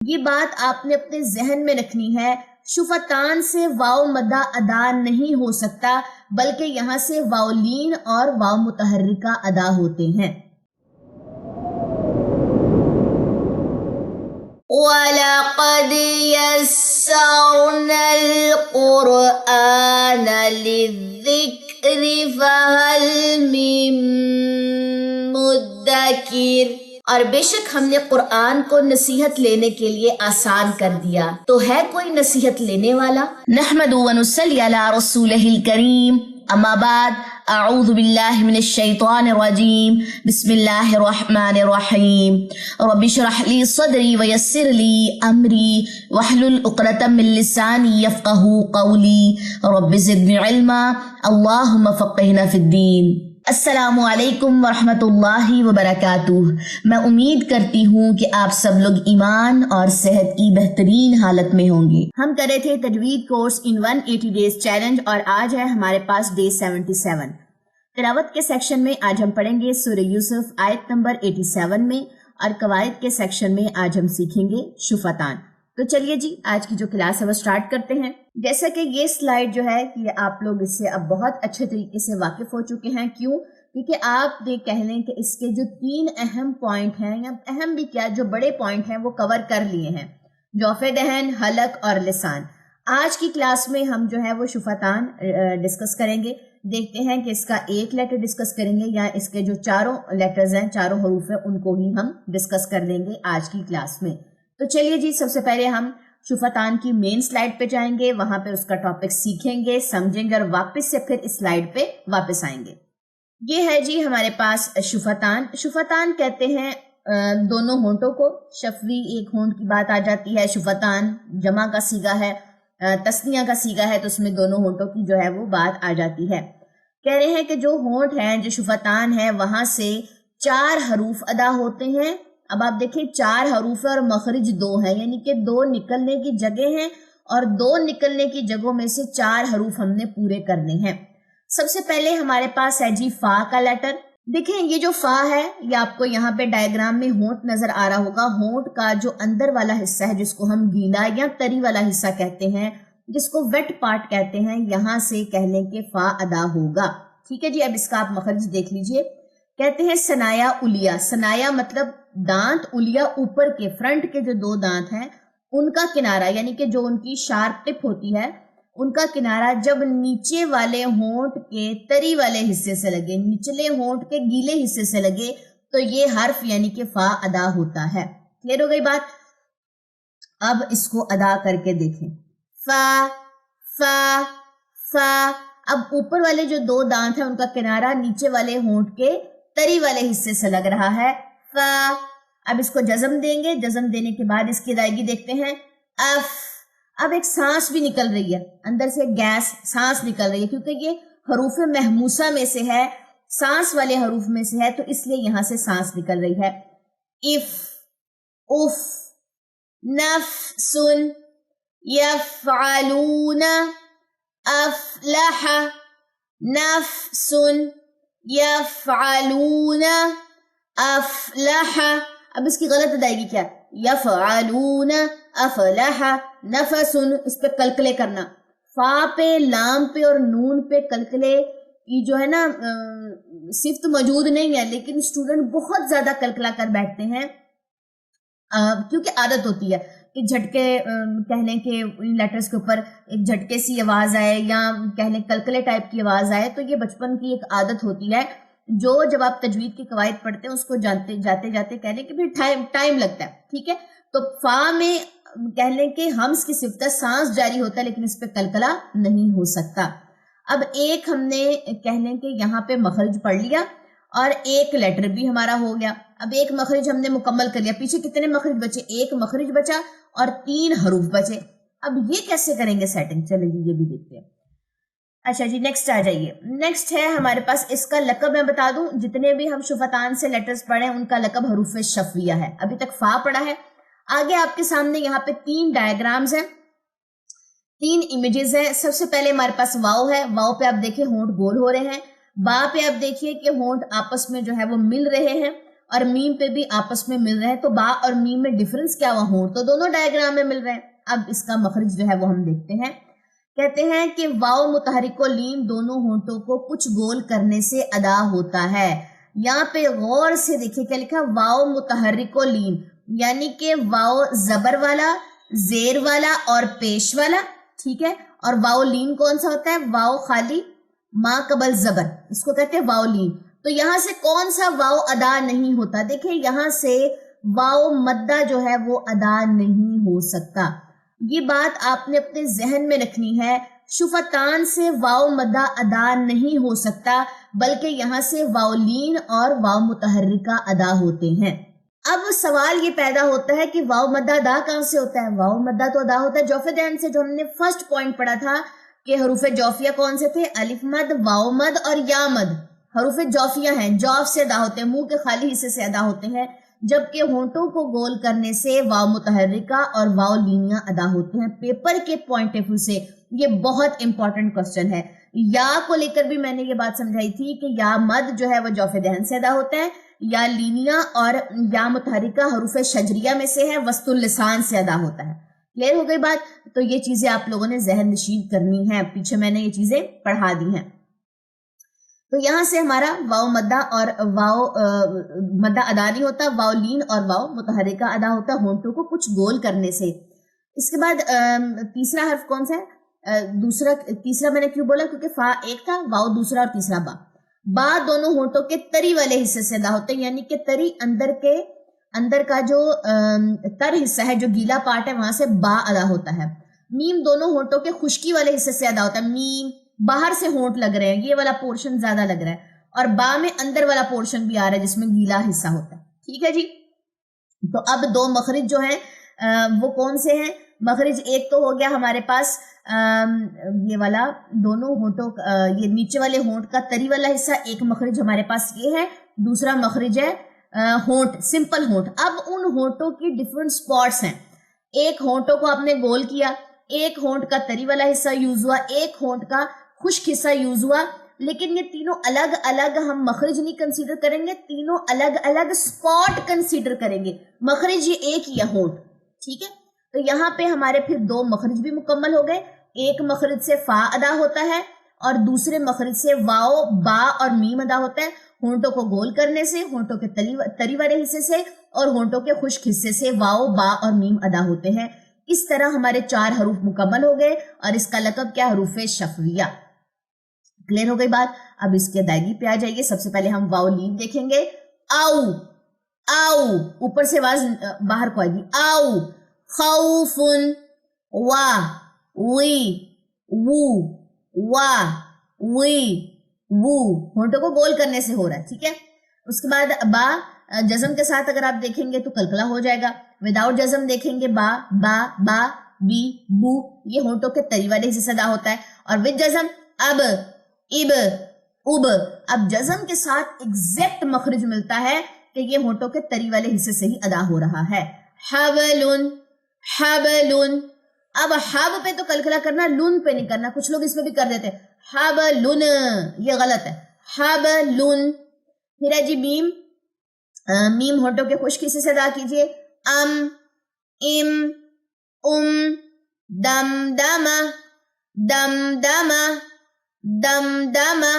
یہ بات آپ نے اپنے ذہن میں رکھنی ہے، شفتان سے واو مدہ ادا نہیں ہو سکتا، بلکہ یہاں سے واولین اور واو متحرکہ ادا ہوتے ہیں۔ وَلَقَدْ يَسَّرْنَا الْقُرْآنَ لِلذِّكْرِ فَهَلْ مِن مُدَّكِرٍ، اور بے شک ہم نے قرآن کو نصیحت لینے کے لیے آسان کر دیا، تو ہے کوئی نصیحت لینے والا؟ نحمد و نصلی علی رسولہ الکریم، اما بعد، اعوذ باللہ من الشیطان الرجیم، بسم اللہ الرحمن الرحیم، رب اشرح لی صدری ویسر لی امری واحلل عقدۃ من لسانی یفقہوا قولی، رب زدنی علما، اللہم فقہنا فی الدین۔ السلام علیکم ورحمۃ اللہ وبرکاتہ۔ میں امید کرتی ہوں کہ آپ سب لوگ ایمان اور صحت کی بہترین حالت میں ہوں گے۔ ہم کر رہے تھے تجوید کورس ان 180 ڈیز چیلنج، اور آج ہے ہمارے پاس ڈے 77۔ تلاوت کے سیکشن میں آج ہم پڑھیں گے سورہ یوسف آیت نمبر 87 میں، اور قواعد کے سیکشن میں آج ہم سیکھیں گے شفتان۔ تو چلیے جی، آج کی جو کلاس ہے وہ سٹارٹ کرتے ہیں۔ جیسا کہ یہ سلائیڈ جو ہے یہ آپ لوگ اس سے اب بہت اچھے طریقے سے واقف ہو چکے ہیں۔ کیوں؟ کیونکہ آپ کہہ لیں کہ اس کے جو 3 اہم پوائنٹ ہیں، یا اہم بھی کیا، جو بڑے پوائنٹ ہیں وہ کور کر لیے ہیں، جوف دہن، حلق اور لسان۔ آج کی کلاس میں ہم جو ہے وہ شفتان ڈسکس کریں گے۔ دیکھتے ہیں کہ اس کا ایک لیٹر ڈسکس کریں گے یا اس کے جو چاروں لیٹرز ہیں، چاروں حروف ہیں، ان کو ہی ہم ڈسکس کر لیں گے آج کی کلاس میں۔ تو چلیے جی، سب سے پہلے ہم شفتان کی مین سلائیڈ پہ جائیں گے، وہاں پہ اس کا ٹاپک سیکھیں گے، سمجھیں گے، اور واپس سے پھر اس سلائیڈ پہ واپس آئیں گے۔ یہ ہے جی ہمارے پاس شفتان۔ شفتان کہتے ہیں دونوں ہونٹوں کو، شفوی ایک ہونٹ کی بات آ جاتی ہے، شفتان جمع کا صیغہ ہے، تثنیہ کا صیغہ ہے، تو اس میں دونوں ہونٹوں کی جو ہے وہ بات آ جاتی ہے۔ کہہ رہے ہیں کہ جو ہونٹ ہیں، جو شفتان ہے، وہاں سے 4 حروف ادا ہوتے ہیں۔ اب آپ دیکھیں 4 حروف اور مخرج 2 ہیں، یعنی کہ 2 نکلنے کی جگہ ہیں، اور 2 نکلنے کی جگہوں میں سے 4 حروف ہم نے پورے کرنے ہیں۔ سب سے پہلے ہمارے پاس ہے جی فا کا لیٹر۔ دیکھیں یہ جو فا ہے، یہ آپ کو یہاں پہ ڈائیگرام میں ہونٹ نظر آ رہا ہوگا۔ ہونٹ کا جو اندر والا حصہ ہے، جس کو ہم گیلا یا تری والا حصہ کہتے ہیں، جس کو ویٹ پارٹ کہتے ہیں، یہاں سے کہہ لیں کہ فا ادا ہوگا۔ ٹھیک ہے جی، اب اس کا آپ مخرج دیکھ لیجئے۔ کہتے ہیں ثنایا الیا۔ ثنایا مطلب دانت، الیا اوپر کے، فرنٹ کے جو 2 دانت ہیں ان کا کنارہ، یعنی کہ جو ان کی شارپ ٹپ ہوتی ہے، ان کا کنارہ جب نیچے والے ہونٹ کے تری والے حصے سے لگے، نچلے ہونٹ کے گیلے حصے سے لگے، تو یہ حرف یعنی کہ فا ادا ہوتا ہے۔ کلیئر ہو گئی بات؟ اب اس کو ادا کر کے دیکھیں۔ فا فا فا۔ اب اوپر والے جو 2 دانت ہیں ان کا کنارہ نیچے والے ہونٹ کے تری والے حصے سے لگ رہا ہے، فا۔ اب اس کو جزم دیں گے، جزم دینے کے بعد اس کی ادائیگی دیکھتے ہیں، اف۔ اب ایک سانس بھی نکل رہی ہے، اندر سے گیس سانس نکل رہی ہے، کیونکہ یہ حروف محموسہ میں سے ہے، سانس والے حروف میں سے ہے، تو اس لیے یہاں سے سانس نکل رہی ہے۔ اف، اف، نفس، یفعلون، افلح، نفس، یفعلون، افلح۔ اب اس کی غلط ادائیگی کیا؟ یفعلون، افلح، نفس۔ اس پہ کلکلے کرنا، فا پہ، لام پہ اور نون پہ کلکلے کی جو ہے نا صفت موجود نہیں ہے، لیکن اسٹوڈنٹ بہت زیادہ کلکلا کر بیٹھتے ہیں، کیونکہ عادت ہوتی ہے کہ جھٹکے کہہ لیں کہ ان لیٹرز کے اوپر ایک جھٹکے سی آواز آئے، یا کہہ لیں کلکلے ٹائپ کی آواز آئے، تو یہ بچپن کی ایک عادت ہوتی ہے، جو جب آپ تجوید کے قواعد پڑھتے ہیں اس کو جاتے جاتے کہہ لیں کہ پھر ٹائم لگتا ہے۔ ٹھیک ہے، تو فا میں کہہ لیں کہ ہمز کی صفت ہے، سانس جاری ہوتا ہے، لیکن اس پہ کلکلا نہیں ہو سکتا۔ اب ایک ہم نے کہہ لیں کہ یہاں پہ مخرج پڑھ لیا، اور ایک لیٹر بھی ہمارا ہو گیا۔ اب ایک مخرج ہم نے مکمل کر لیا، پیچھے کتنے مخرج بچے؟ ایک مخرج بچا اور 3 حروف بچے۔ اب یہ کیسے کریں گے سیٹنگ؟ چلیں جی یہ بھی دیکھتے ہیں۔ اچھا جی، نیکسٹ آ جائیے۔ نیکسٹ ہے ہمارے پاس، اس کا لقب میں بتا دوں، جتنے بھی ہم شفتان سے لیٹرز پڑھے ان کا لقب حروف شفویہ ہے۔ ابھی تک فا پڑھا ہے، آگے آپ کے سامنے یہاں پہ 3 ڈائیگرامز ہیں، 3 امیجز ہیں۔ سب سے پہلے ہمارے پاس واؤ ہے، واؤ پہ آپ دیکھیں ہونٹ گول ہو رہے ہیں، با پہ آپ دیکھیے کہ ہونٹ آپس میں جو ہے وہ مل رہے ہیں، اور میم پہ بھی آپس میں مل رہے ہیں، تو با اور میم میں ڈفرنس کیا ہوا؟ ہونٹ تو دونوں ڈائیگرام میں مل رہے ہیں۔ اب اس کا مخرج جو ہے وہ ہم دیکھتے ہیں۔ کہتے ہیں کہ واو متحرک و لین دونوں ہونٹوں کو کچھ گول کرنے سے ادا ہوتا ہے۔ یہاں پہ غور سے دیکھیں کیا لکھا، واو متحرک و لین، یعنی کہ واو زبر والا، زیر والا اور پیش والا، ٹھیک ہے، اور واو لین کون سا ہوتا ہے؟ واو خالی ما قبل زبر، اس کو کہتے ہیں واو لین۔ تو یہاں سے کون سا واو ادا نہیں ہوتا؟ دیکھیں یہاں سے واو مدہ جو ہے وہ ادا نہیں ہو سکتا۔ یہ بات آپ نے اپنے ذہن میں رکھنی ہے، شفتان سے واو مدہ ادا نہیں ہو سکتا، بلکہ یہاں سے واو لین اور واو متحرکہ ادا ہوتے ہیں۔ اب سوال یہ پیدا ہوتا ہے کہ واو مدہ ادا کہاں سے ہوتا ہے؟ واو مدہ تو ادا ہوتا ہے جوف دہن سے، جو ہم نے فرسٹ پوائنٹ پڑھا تھا کہ حروف جوفیہ کون سے تھے؟ الف مد، واو مد اور یا مد حروف جوفیہ ہیں، جوف سے ادا ہوتے ہیں، منہ کے خالی حصے سے ادا ہوتے ہیں، جبکہ ہونٹوں کو گول کرنے سے واو متحرکہ اور واو لینیاں ادا ہوتے ہیں۔ پیپر کے پوائنٹ آف ویو سے یہ بہت امپورٹنٹ کوسچن ہے۔ یا کو لے کر بھی میں نے یہ بات سمجھائی تھی کہ یا مد جو ہے وہ جوف دہن سے ادا ہوتا ہے، یا لینیاں اور یا متحرکہ حروف شجریہ میں سے ہے، وسط اللسان سے ادا ہوتا ہے۔ کلیئر ہو گئی بات؟ تو یہ چیزیں آپ لوگوں نے ذہن نشین کرنی ہیں، پیچھے میں نے یہ چیزیں پڑھا دی ہیں۔ تو یہاں سے ہمارا واو مدہ اور واو مدہ ادا نہیں ہوتا، واو لین اور واو متحرکہ ادا ہوتا ہے ہونٹوں کو کچھ گول کرنے سے۔ اس کے بعد تیسرا حرف کون سا ہے؟ تیسرا میں نے کیوں بولا؟ کیونکہ فا ایک تھا، واو دوسرا اور تیسرا با۔ با دونوں ہونٹوں کے تری والے حصے سے ادا ہوتے ہیں، یعنی کہ تری اندر کا جو تر حصہ ہے، جو گیلا پارٹ ہے، وہاں سے با ادا ہوتا ہے۔ میم دونوں ہونٹوں کے خشکی والے حصے سے ادا ہوتا ہے، میم باہر سے ہونٹ لگ رہے ہیں، یہ والا پورشن زیادہ لگ رہا ہے، اور با میں اندر والا پورشن بھی آ رہا ہے جس میں گیلا حصہ ہوتا ہے، ٹھیک ہے جی۔ تو اب دو مخرج جو ہیں وہ کون سے ہیں؟ مخرج ایک تو ہو گیا ہمارے پاس یہ والا دونوں ہونٹوں یہ نیچے والے ہونٹ کا تری والا حصہ، ایک مخرج ہمارے پاس یہ ہے، دوسرا مخرج ہے ہونٹ، سمپل ہونٹ۔ اب ان ہونٹوں کی ڈفرنٹ سپاٹس ہیں، ایک ہونٹوں کو آپ نے گول کیا، ایک ہونٹ کا تری والا حصہ یوز ہوا، ایک ہونٹ کا خشک حصہ یوز ہوا، لیکن یہ تینوں الگ الگ ہم مخرج نہیں کنسیڈر کریں گے، تینوں الگ الگ سپاٹ کنسیڈر کریں گے۔ مخرج یہ ایک ہی ہے ہونٹ، ٹھیک ہے۔ تو یہاں پہ ہمارے پھر دو مخرج بھی مکمل ہو گئے، ایک مخرج سے فا ادا ہوتا ہے اور دوسرے مخرج سے واو، با اور میم ادا ہوتا ہے، ہونٹوں کو گول کرنے سے، ہونٹوں کے تری والے حصے سے اور ہونٹوں کے خشک حصے سے واو، با اور میم ادا ہوتے ہیں۔ اس طرح ہمارے 4 حروف مکمل ہو گئے اور اس کا لقب کیا؟ حروف شفویہ۔ کلیئر ہو گئی بات؟ اب اس کی ادائیگی پہ آ جائیے۔ سب سے پہلے ہم واو لین دیکھیں گے، آؤ آؤ، اوپر سے آواز باہر کو آئے گی، آؤ، خوفن، وا، وی، وو، وا، وی، وو، ہونٹوں کو گول کرنے سے ہو رہا ہے، ٹھیک ہے۔ اس کے بعد با جزم کے ساتھ اگر آپ دیکھیں گے تو کلکلا ہو جائے گا، وداؤٹ جزم دیکھیں گے با، با، با، بی، بو، یہ ہونٹوں کے تری والے حصے سے ادا ہوتا ہے، اور ود جزم اب، اب، اب۔ اب جزم کے ساتھ ایگزیکٹ مخرج ملتا ہے کہ یہ ہونٹوں کے تری والے حصے سے ہی ادا ہو رہا ہے، حبلن، حبلن۔ اب حب پہ تو کلکلا کرنا، لن پہ نہیں کرنا، کچھ لوگ اس میں بھی کر دیتے حبلن، یہ غلط ہے، حبلن۔ پھر ہے جی میم، میم ہونٹوں کے خشک حصے سے ادا کیجئے، ام، ام، دمدمہ، دمدمہ، دمدمہ،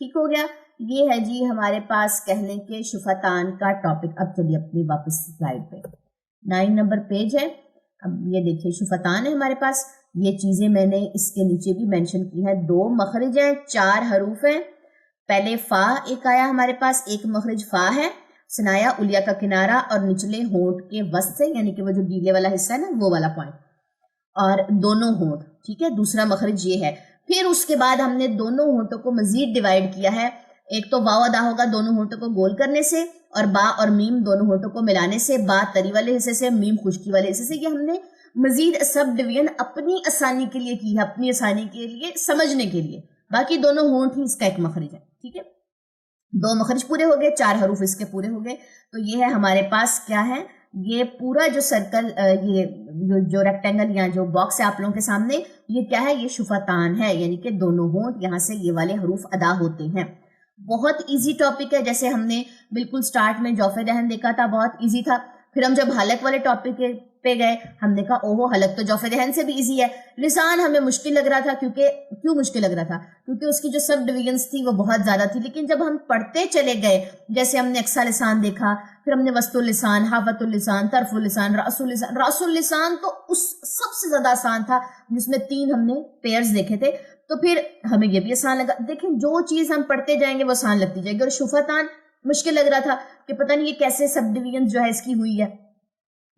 ٹھیک ہو گیا۔ یہ ہے جی ہمارے پاس کہنے کے شفتان کا ٹاپک۔ اب چلیے اپنی واپس سلائیڈ پہ، 9 نمبر پیج ہے۔ اب یہ دیکھیے شفتان ہے ہمارے پاس، یہ چیزیں میں نے اس کے نیچے بھی مینشن کی ہے، 2 مخرج ہیں، 4 حروف ہیں۔ پہلے فا ایک آیا ہمارے پاس، ایک مخرج فا ہے، سنایا اولیا کا کنارہ اور نچلے ہونٹ کے وسط سے، یعنی کہ وہ جو گیلے والا حصہ ہے نا وہ والا پوائنٹ، اور دونوں ہونٹ، ٹھیک ہے، دوسرا مخرج یہ ہے۔ پھر اس کے بعد ہم نے دونوں ہونٹوں کو مزید ڈیوائیڈ کیا ہے، ایک تو واو ادا ہوگا دونوں ہونٹوں کو گول کرنے سے، اور با اور میم دونوں ہونٹوں کو ملانے سے، با تری والے حصے سے، میم خشکی والے حصے سے۔ یہ ہم نے مزید سب ڈویژن اپنی آسانی کے لیے کی ہے، اپنی آسانی کے لیے سمجھنے کے لیے، باقی دونوں ہونٹ ہی اس کا ایک مخرج ہے، ٹھیک ہے۔ 2 مخرج پورے ہو گئے، 4 حروف اس کے پورے ہو گئے۔ تو یہ ہے ہمارے پاس کیا ہے، یہ پورا جو سرکل، یہ جو ریکٹینگل یا جو باکس ہے آپ لوگوں کے سامنے، یہ کیا ہے؟ یہ شفتان ہے، یعنی کہ دونوں ہونٹ، یہاں سے یہ والے حروف ادا ہوتے ہیں۔ بہت ایزی ٹاپک ہے. جیسے ہم نے بالکل سٹارٹ میں جوف دہن دیکھا تھا، بہت ایزی تھا. پھر ہم جب حلق والے ٹاپک پہ گئے ہم نے کہا اوہو حلق تو جوف دہن سے بھی ایزی ہے. لسان ہمیں مشکل لگ رہا تھا، کیوں مشکل لگ رہا تھا؟ کیونکہ اس کی جو سب ڈویژنز تھی وہ بہت زیادہ تھی. لیکن جب ہم پڑھتے چلے گئے، جیسے ہم نے اقصا لسان دیکھا، پھر ہم نے وسط اللسان، حافت اللسان، طرف اللسان، رأس اللسان. رأس اللسان تو اس سب سے زیادہ آسان تھا، جس میں 3 ہم نے پیئرز دیکھے تھے. تو پھر ہمیں یہ بھی آسان لگا. دیکھیں جو چیز ہم پڑھتے جائیں گے وہ آسان لگتی جائے گی. اور شفتان مشکل لگ رہا تھا کہ پتہ نہیں یہ کیسے سب ڈویژن جو ہے اس کی ہوئی ہے،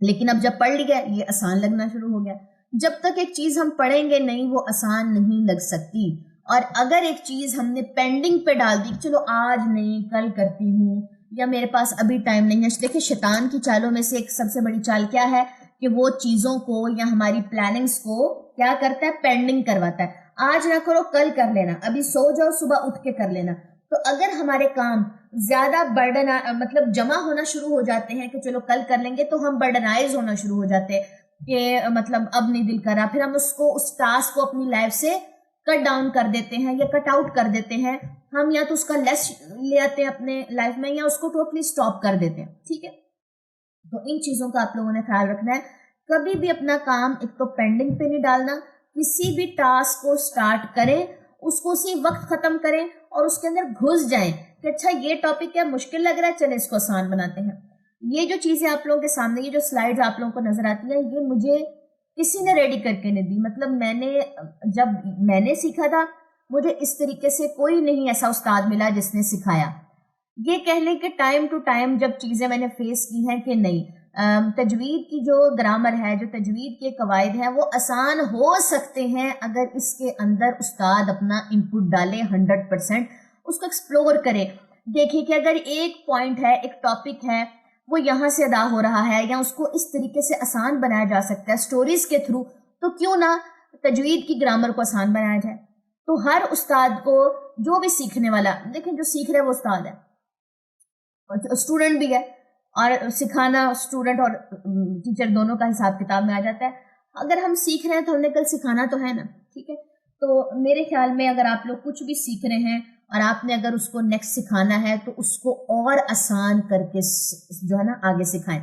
لیکن اب جب پڑھ لیا یہ آسان لگنا شروع ہو گیا. جب تک ایک چیز ہم پڑھیں گے نہیں وہ آسان نہیں لگ سکتی. اور اگر ایک چیز ہم نے پینڈنگ پہ ڈال دی، چلو آج نہیں کل کرتی ہوں، یا میرے پاس ابھی ٹائم نہیں ہے. دیکھیں شیطان کی چالوں میں سے ایک سب سے بڑی چال کیا ہے کہ وہ چیزوں کو یا ہماری پلاننگز کو کیا کرتا ہے، پینڈنگ کرواتا ہے. آج نہ کرو کل کر لینا، ابھی سو جاؤ صبح اٹھ کے کر لینا. تو اگر ہمارے کام زیادہ برڈن مطلب جمع ہونا شروع ہو جاتے ہیں کہ چلو کل کر لیں گے، تو ہم برڈنائز ہونا شروع ہو جاتے ہیں کہ مطلب اب نہیں دل کر رہا. پھر ہم اس ٹاسک کو اپنی لائف سے کٹ ڈاؤن کر دیتے ہیں یا کٹ آؤٹ کر دیتے ہیں. ہم یا تو اس کا لیس لے آتے ہیں اپنے لائف میں، یا اس کو ٹوٹلی سٹاپ کر دیتے ہیں. ٹھیک ہے، تو ان چیزوں کا آپ لوگوں نے خیال رکھنا ہے. کبھی بھی اپنا کام ایک تو پینڈنگ پہ نہیں ڈالنا. کسی بھی ٹاسک کو سٹارٹ کریں، اس کو اسی وقت ختم کریں اور اس کے اندر گھس جائیں کہ اچھا یہ ٹاپک ہے، مشکل لگ رہا ہے، چلیں اس کو آسان بناتے ہیں. یہ جو چیزیں آپ لوگوں کے سامنے، یہ جو سلائیڈز آپ لوگوں کو نظر آتی ہیں، یہ مجھے کسی نے ریڈی کر کے نہیں دی. مطلب جب میں نے سیکھا تھا مجھے اس طریقے سے کوئی نہیں ایسا استاد ملا جس نے سکھایا. یہ کہہ لیں کہ ٹائم ٹو ٹائم جب چیزیں میں نے فیس کی ہیں کہ نہیں، تجوید کی جو گرامر ہے، جو تجوید کے قواعد ہیں، وہ آسان ہو سکتے ہیں اگر اس کے اندر استاد اپنا انپٹ ڈالے 100%، اس کو ایکسپلور کرے. دیکھیں کہ اگر ایک پوائنٹ ہے، ایک ٹاپک ہے، وہ یہاں سے ادا ہو رہا ہے یا اس کو اس طریقے سے آسان بنایا جا سکتا ہے سٹوریز کے تھرو، تو کیوں نہ تجوید کی گرامر کو آسان بنایا جائے. تو ہر استاد کو، جو بھی سیکھنے والا، دیکھیں جو سیکھ رہا ہے وہ استاد ہے، اسٹوڈنٹ بھی ہے، اور سکھانا اسٹوڈنٹ اور ٹیچر دونوں کا حساب کتاب میں آ جاتا ہے. اگر ہم سیکھ رہے ہیں تو ہم نے کل سکھانا تو ہے نا. ٹھیک ہے، تو میرے خیال میں اگر آپ لوگ کچھ بھی سیکھ رہے ہیں اور آپ نے اگر اس کو نیکسٹ سکھانا ہے تو اس کو اور آسان کر کے جو ہے نا آگے سکھائیں.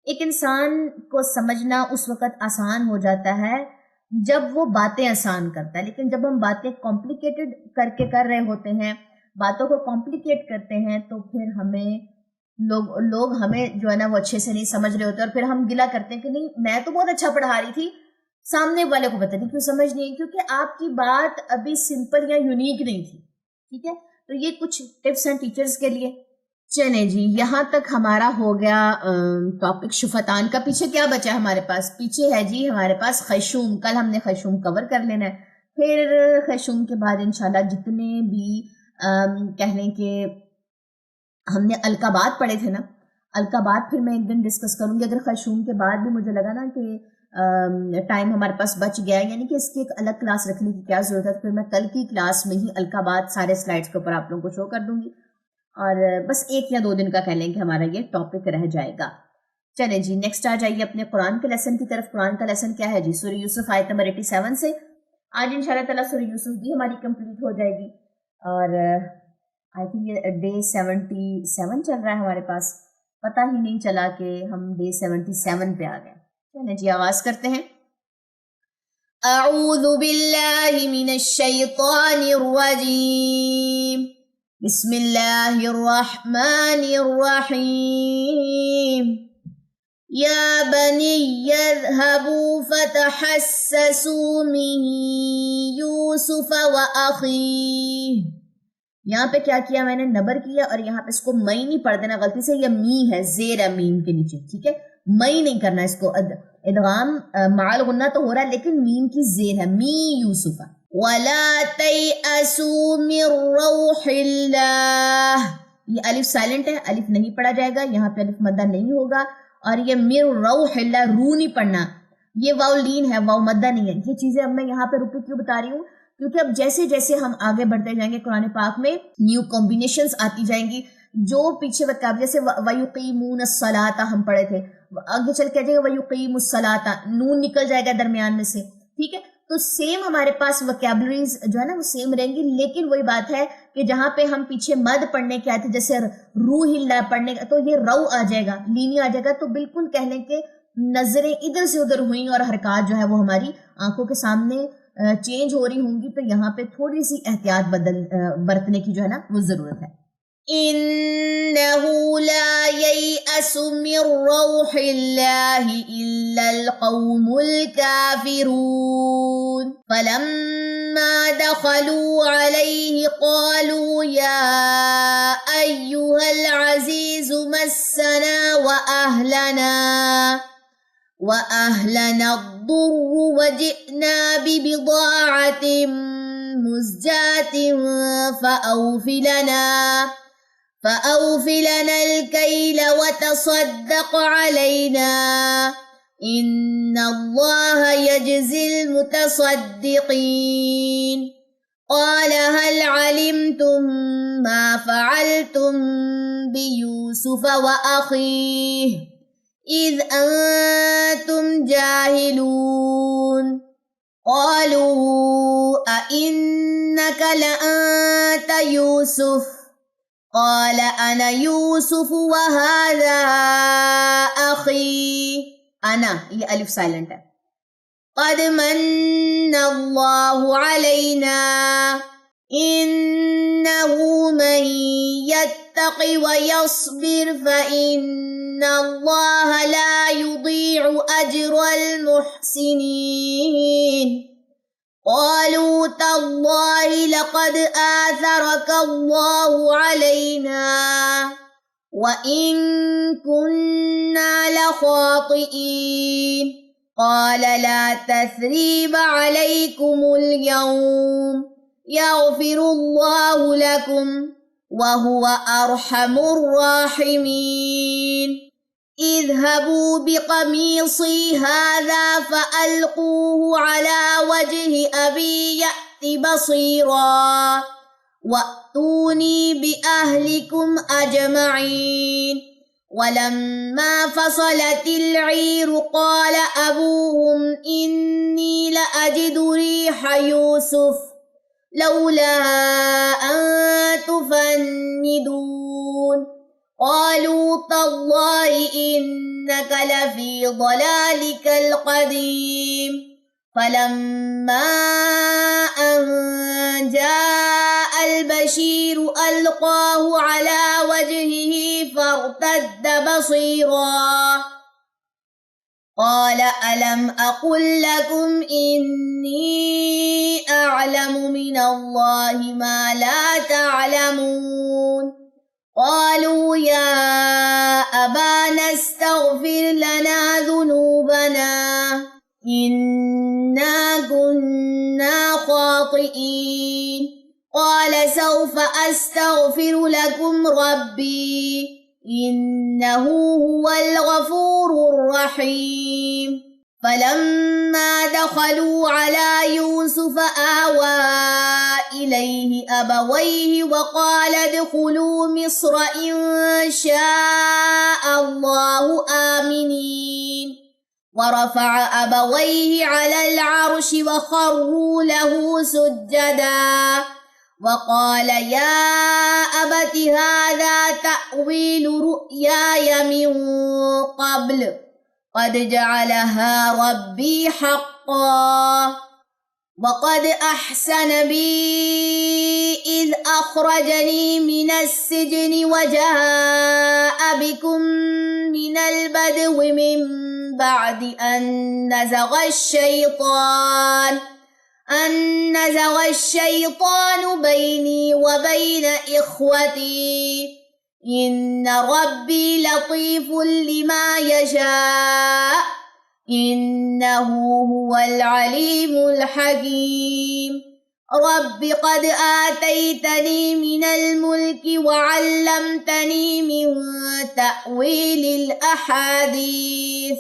ایک انسان کو سمجھنا اس وقت آسان ہو جاتا ہے جب وہ باتیں آسان کرتا ہے، لیکن جب ہم باتیں کمپلیکیٹڈ کر کے کر رہے ہوتے ہیں، باتوں کو کمپلیکیٹ کرتے ہیں، تو پھر ہمیں لوگ ہمیں جو ہے نا وہ اچھے سے نہیں سمجھ رہے ہوتے، اور پھر ہم گلا کرتے ہیں کہ نہیں میں تو بہت اچھا پڑھا رہی تھی، سامنے والے کو پتہ نہیں کیوں سمجھ نہیں، کیونکہ آپ کی بات ابھی سمپل یا یونیک نہیں تھی. ٹھیک ہے، تو یہ کچھ ٹپس ہیں ٹیچرز کے لیے. چلیں جی، یہاں تک ہمارا ہو گیا ٹاپک شفتان کا. پیچھے کیا بچا ہمارے پاس؟ پیچھے ہے جی ہمارے پاس خیشوم. کل ہم نے خیشوم کور کر لینا ہے. پھر خیشوم کے بعد انشاءاللہ جتنے بھی کہہ لیں کہ ہم نے القابات پڑھے تھے نا، القابات پھر میں ایک دن ڈسکس کروں گی. اگر خیشوم کے بعد بھی مجھے لگا نا کہ ٹائم ہمارے پاس بچ گیا ہے، یعنی کہ اس کی ایک الگ کلاس رکھنے کی کیا ضرورت ہے، پھر میں کل کی کلاس میں ہی القابات سارے سلائڈس کے اوپر آپ لوگوں کو شو کر دوں گی، اور بس 1 یا 2 دن کا کہہ لیں کہ ہمارا یہ ٹاپک رہ جائے گا. چلیں جی نیکسٹ آ جائیے اپنے قرآن کے لیسن کی طرف. قرآن کا لیسن کیا ہے جی؟ سورہ یوسف آیت نمبر 87 سے. آج انشاءاللہ تعالیٰ سورہ یوسف بھی ہماری کمپلیٹ ہو جائے گی، اور آئی تھنک یہ ڈے 77 چل رہا ہے ہمارے پاس. پتہ ہی نہیں چلا کہ ہم ڈے 77 پہ آ گئے. چلیں جی آواز کرتے ہیں. اعوذ باللہ من الشیطان الرجیم، بسم اللہ الرحمن الرحیم. یا بنی اذهبوا فتحسسوا من یوسف واخیہ. یہاں پہ کیا کیا میں نے؟ نبر کیا، اور یہاں پہ اس کو مئی نہیں پڑھ دینا غلطی سے، یہ می ہے، زیر ہے میم کے نیچے. ٹھیک ہے، مئی نہیں کرنا اس کو. ادغام مع الغنہ تو ہو رہا ہے لیکن میم کی زیر ہے. می یوسف. وَلَا تَيْأَسُوا مِن رَوْحِ اللَّهِ. یہ الف سائلنٹ ہے، الف نہیں پڑھا جائے گا، یہاں پہ الف مدہ نہیں ہوگا. اور یہ مِن روح اللہ، رو نہیں پڑھنا، یہ واو لین ہے، واو مدہ نہیں ہے. یہ چیزیں اب میں یہاں پہ رک کے کیوں بتا رہی ہوں؟ کیونکہ اب جیسے جیسے ہم آگے بڑھتے جائیں گے قرآن پاک میں نیو کمبینیشنز آتی جائیں گی. جو پیچھے وقت جیسے وَيُقِيمُونَ الصَّلَاةَ ہم پڑھے تھے، آگے چل کے جائے گا وَيُقِيمُ الصَّلَاةَ، نون نکل جائے گا درمیان میں سے. ٹھیک ہے، تو سیم ہمارے پاس وکیبلریز جو ہے نا وہ سیم رہیں گی، لیکن وہی بات ہے کہ جہاں پہ ہم پیچھے مد پڑھنے کے آئے تھے جیسے روح اللہ پڑھنے کا، تو یہ رو آ جائے گا، لینی آ جائے گا، تو بالکل کہہ لیں کہ نظریں ادھر سے ادھر ہوئیں اور حرکات جو ہے وہ ہماری آنکھوں کے سامنے چینج ہو رہی ہوں گی، تو یہاں پہ تھوڑی سی احتیاط برتنے کی جو ہے نا وہ ضرورت ہے۔ إِنَّهُ لَا يَيْأَسُ مِن رَّوْحِ اللَّهِ إِلَّا الْقَوْمُ الْكَافِرُونَ فَلَمَّا دَخَلُوا عَلَيْهِ قَالُوا يَا أَيُّهَا الْعَزِيزُ مَسَّنَا وَأَهْلَنَا الضُّرُّ وَجِئْنَا بِبِضَاعَةٍ مُزْجَاةٍ فأوف لنا الكيل وتصدق علينا إن الله يجزي المتصدقين قال هل علمتم ما فعلتم بيوسف وأخيه إذ أنتم جاهلون قالوا أئنك لأنت يوسف قال أنا يوسف وهذا أخي أنا یہ الف سائلنٹ ہے قد من الله علينا إنه من يتق ويصبر فإن الله لا يضيع أجر المحسنين قالوا تالله لقد آثرك الله علينا وإن كنا لخاطئين قال لا تثريب عليكم اليوم يغفر الله لكم وهو أرحم الراحمين اذهبوا بقميصي هذا فألقوه على وجه أبي يأت بصيرا وأتوني بأهلكم أجمعين ولما فصلت العير قال أبوهم إني لأجد ريح يوسف لولا أن تفندون قالوا تالله إنك لفي ضلالك القديم فلما أن جاء البشير ألقاه على وجهه فارتد بصيرا قال ألم أقل لكم إني أعلم من الله ما لا تعلمون قالوا يا أبانا استغفر لنا ذنوبنا إنا كنا خاطئين قال سوف أستغفر لكم ربي إنه هو الغفور الرحيم فلما دخلوا على يوسف آوى إليه أبويه وقال ادخلوا مصر إن شاء الله آمنين ورفع أبويه على العرش وخروا له سجدا وقال يا أبت هذا تأويل رؤياي من قبل قد جعلها ربي حقا وقد أحسن بي إذ أخرجني من السجن وجاء بكم من البدو من بعد أن نزغ الشيطان بيني وبين إخوتي إن ربي لطيف لما يشاء إنه هو العليم الحكيم رب قد آتيتني من الملك وعلمتني من تأويل الأحاديث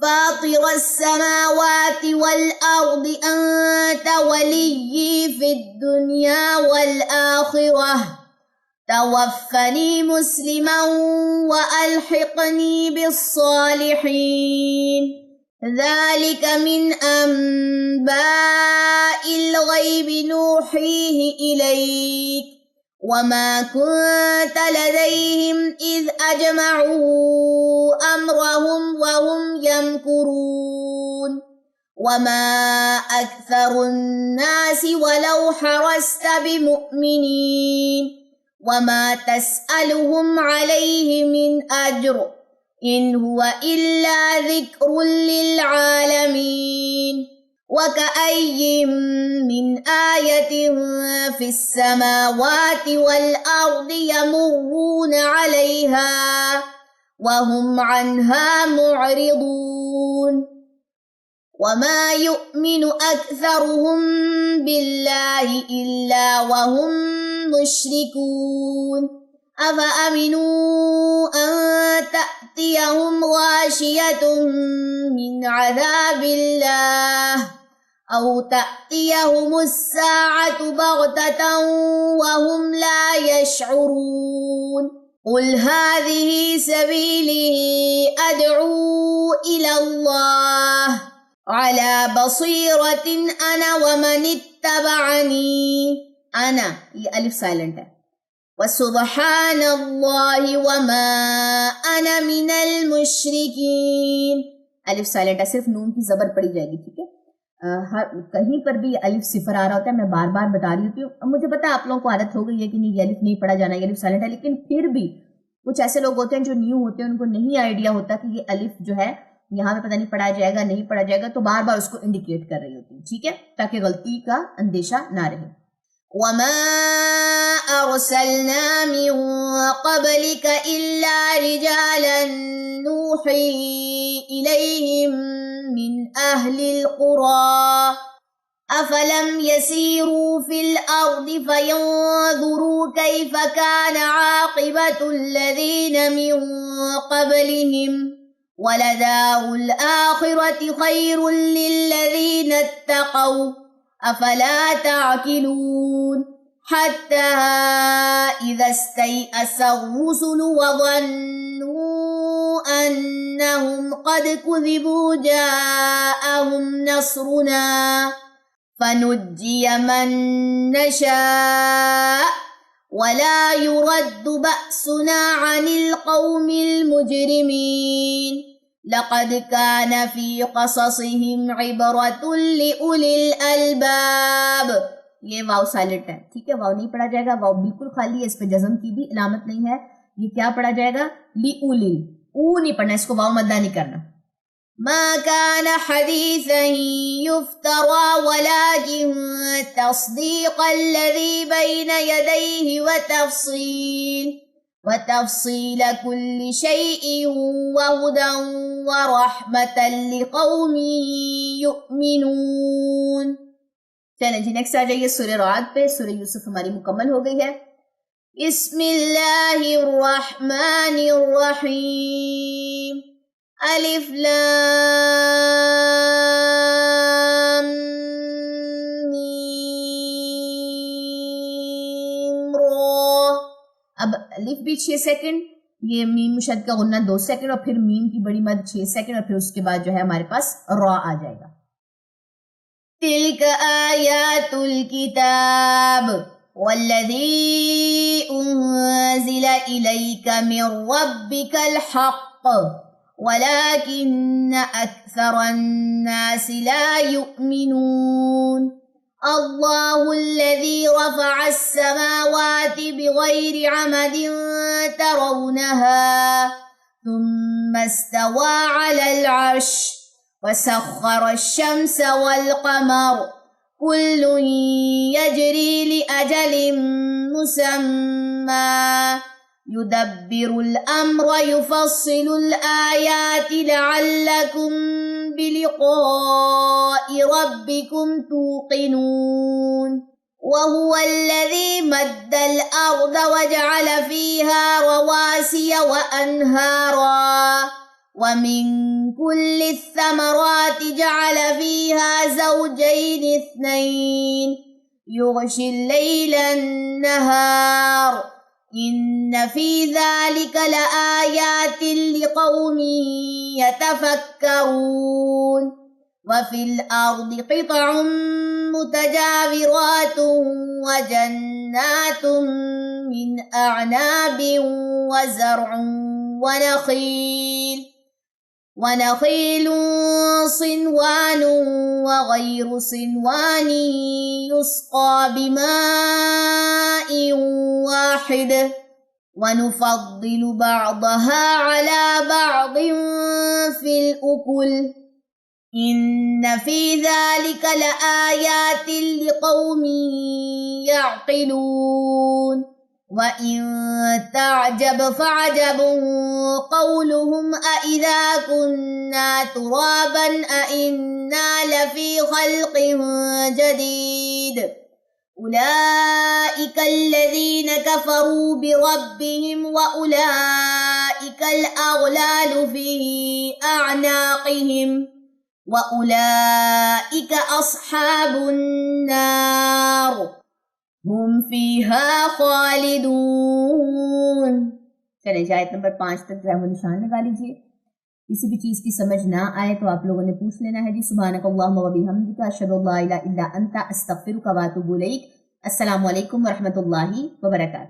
فاطر السماوات والأرض أنت وليي في الدنيا والآخرة توفني مسلما وألحقني بالصالحين ذلك من أنباء الغيب نوحيه إليك وما كنت لديهم إذ أجمعوا أمرهم وهم يمكرون وما أكثر الناس ولو حرصت بمؤمنين وما تسألهم عليه من أجر إن هو إلا ذكر للعالمين وكأي من آية في السماوات والأرض يمرون عليها وهم عنها معرضون وما يؤمن أكثرهم بالله إلا وهم مشركون أفأمنوا أن تأتيهم غاشية من عذاب الله أو تأتيهم الساعة بغتة وهم لا يشعرون قل هذه سبيلي أدعو إلى الله على بصيرة أنا ومن اتبعني أنا یہ الف سائلنٹ ہے وسبحان اللہ وما أنا من المشرکین الف سائلنٹ ہے صرف نون کی زبر پڑی جائے گی ٹھیک ہے کہیں پر بھی الف صفر آ رہا ہوتا ہے میں بار بار بتا رہی ہوتی ہوں اب مجھے پتا ہے آپ لوگوں کو عادت ہو گئی ہے کہ نہیں یہ الف نہیں پڑھا جانا یہ الف سائلنٹ ہے لیکن پھر بھی کچھ ایسے لوگ ہوتے ہیں جو نیو ہوتے ہیں ان کو نہیں آئیڈیا ہوتا کہ یہ الف جو ہے یہاں پہ پتہ نہیں پڑھا جائے گا نہیں پڑھا جائے گا تو بار بار اس کو انڈیکیٹ کر رہی ہوتی ہے ٹھیک ہے تاکہ غلطی کا اندیشہ نہ رہے وَمَا أَرْسَلْنَا مِن قَبْلِكَ إِلَّا رِجَالًا نُوحِي إِلَيْهِم مِّنْ أَهْلِ الْقُرَىٰ أَفَلَمْ يَسِيرُوا فِي الْأَرْضِ فَيَنظُرُوا كَيْفَ كَانَ عَاقِبَةُ الَّذِينَ مِن قَبْلِهِمْ وَلَدَارُ الْآخِرَةِ خَيْرٌ لِّلَّذِينَ اتَّقَوْا أَفَلَا تَعْقِلُونَ حَتَّى إِذَا اسْتَيْأَسَ الرُّسُلُ وَظَنُّوا أَنَّهُمْ قَدْ كُذِبُوا جَاءَهُمْ نَصْرُنَا فَنُجِّيَ مَن نَّشَاءُ وَلَا يُرَدُّ بَأْسُنَا عَنِ الْقَوْمِ الْمُجْرِمِينَ لَقَدْ كَانَ فِي قَصَصِهِمْ عِبْرَةٌ لِأُولِي الْأَلْبَابِ یہ واو سائلنٹ ہے ٹھیک ہے واو نہیں پڑھا جائے گا واو بالکل خالی ہے اس پہ جزم کی بھی علامت نہیں ہے یہ کیا پڑھا جائے گا لِأُولِي او نہیں پڑھنا اس کو واو مدہ نہیں کرنا ما كان حديثا يفترى ولكن تصديق الذي بين يديه وتفصيل كل شيء وهدى ورحمة لقوم يؤمنون چلیں جی نیکسٹ آ جائیے سورہ رعد پہ سورہ یوسف ہماری مکمل ہو گئی ہے بسم اللہ الرحمن الرحیم الف لام میم را اب الف بھی 6 سیکنڈ یہ میم مشد کا غنہ 2 سیکنڈ اور پھر میم کی بڑی مد 6 سیکنڈ اور پھر اس کے بعد جو ہے ہمارے پاس را آ جائے گا تلک آیات الکتاب والذی انزل الیک من ربک الحق ولكن أكثر الناس لا يؤمنون الله الذي رفع السماوات بغير عمد ترونها ثم استوى على العرش وسخر الشمس والقمر كل يجري لأجل مسمى يدبر الأمر يفصل الآيات لعلكم بلقاء ربكم توقنون وهو الذي مد الأرض وجعل فيها رواسي وأنهارا ومن كل الثمرات جعل فيها زوجين اثنين يغشي الليل النهار إن في ذلك لآيات لقوم يتفكرون وفي الأرض قطع متجاورات وجنات جنات من أعناب وزرع ونخيل صنوان وغير صنوان يسقى بماء واحد ونفضل بعضها على بعض في الأكل إن في ذلك لآيات لقوم يعقلون وإن تعجب فعجب قولهم أإذا كنا ترابا أإنا لفي خلق جديد أولئك الذين كفروا بربهم وأولئك الأغلال في أعناقهم وأولئك أصحاب النار ہم فیہا خالدون۔ چلیں آیت نمبر 5 تک جو ہے وہ نشان لگا لیجئے۔ کسی بھی چیز کی سمجھ نہ آئے تو آپ لوگوں نے پوچھ لینا ہے جی۔ سبحانک اللہم و بحمدک اشہد ان لا الہ الا انت استغفرک و اتوب الیک۔ السلام علیکم ورحمۃ اللہ وبرکاتہ۔